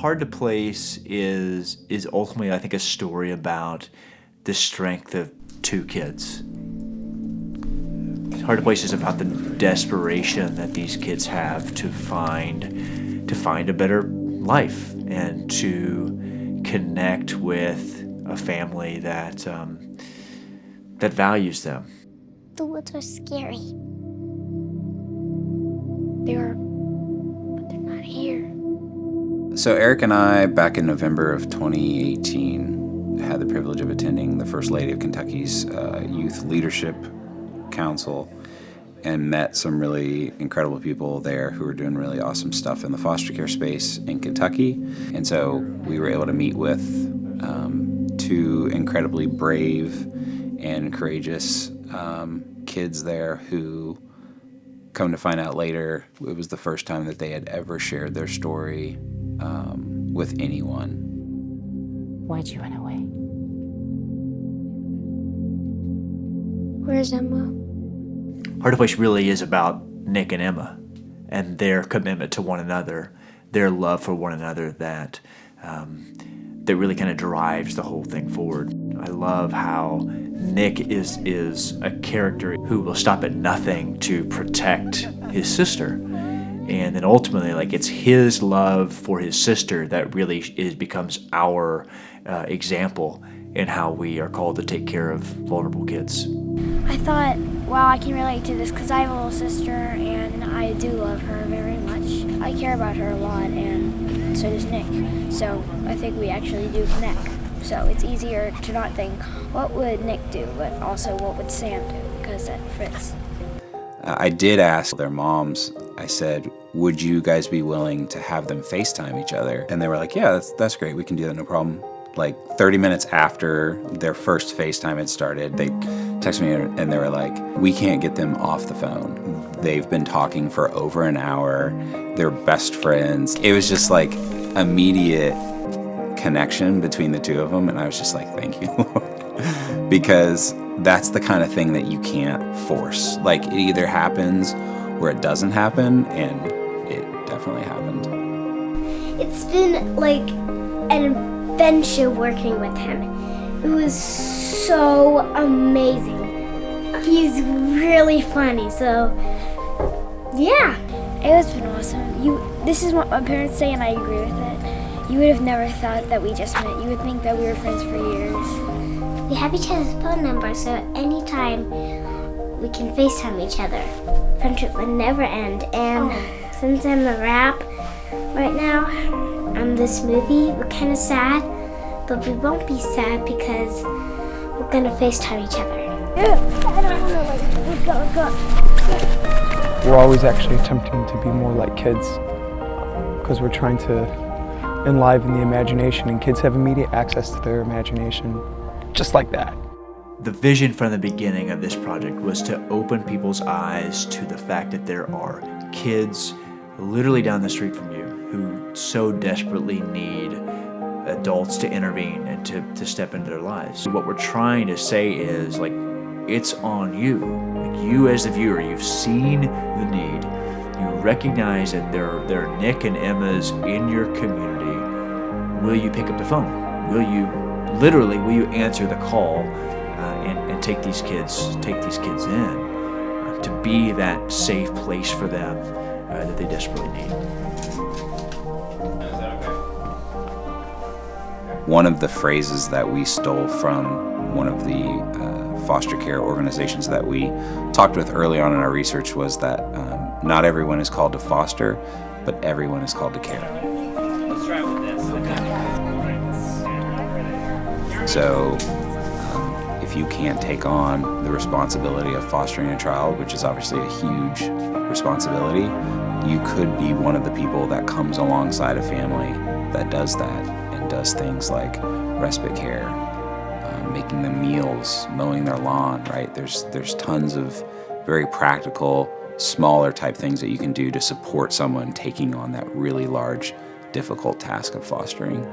Hard to Place is ultimately, I think, a story about the strength of two kids. Hard to Place is about the desperation that these kids have to find a better life and to connect with a family that values them. The woods are scary. They are, but they're not here. So Eric and I, back in November of 2018, had the privilege of attending the First Lady of Kentucky's Youth Leadership Council and met some really incredible people there who are doing really awesome stuff in the foster care space in Kentucky. And so we were able to meet with two incredibly brave and courageous kids there who, come to find out later, it was the first time that they had ever shared their story with anyone. Why'd you run away? Where's Emma? Hard to Place really is about Nick and Emma and their commitment to one another, their love for one another that really kind of drives the whole thing forward. I love how Nick is a character who will stop at nothing to protect his sister. And then ultimately, it's his love for his sister that really becomes our example in how we are called to take care of vulnerable kids. I thought, wow, I can relate to this because I have a little sister and I do love her very much. I care about her a lot, and so does Nick. So I think we actually do connect. So it's easier to not think, what would Nick do, but also what would Sam do, because that fits. I did ask their moms, I said, would you guys be willing to have them FaceTime each other? And they were like, yeah, that's great. We can do that, no problem. 30 minutes after their first FaceTime had started, they texted me and they were like, we can't get them off the phone. They've been talking for over an hour. They're best friends. It was just immediate connection between the two of them. And I was just like, thank you, Lord. Because that's the kind of thing that you can't force. It either happens or it doesn't happen, and it definitely happened. It's been an adventure working with him. It was so amazing. He's really funny, so yeah. It has been awesome. This is what my parents say, and I agree with it. You would have never thought that we just met. You would think that we were friends for years. We have each other's phone number, so anytime we can FaceTime each other. Friendship would never end. And since I'm a rap right now on this movie, we're kind of sad, but we won't be sad because we're gonna FaceTime each other. We're always actually attempting to be more like kids because we're trying to enliven the imagination, and kids have immediate access to their imagination just like that. The vision from the beginning of this project was to open people's eyes to the fact that there are kids literally down the street from you who so desperately need adults to intervene and to step into their lives. What we're trying to say is, it's on you. You as the viewer, you've seen the need. You recognize that there are Nick and Emmas in your community. Will you pick up the phone? Will you answer the call and take these kids in to be that safe place for them that they desperately need? One of the phrases that we stole from one of the foster care organizations that we talked with early on in our research was that not everyone is called to foster, but everyone is called to care. Let's try with this. So if you can't take on the responsibility of fostering a child, which is obviously a huge responsibility, you could be one of the people that comes alongside a family that does that and does things like respite care, making them meals, mowing their lawn, right? There's tons of very practical, smaller type things that you can do to support someone taking on that really large, difficult task of fostering.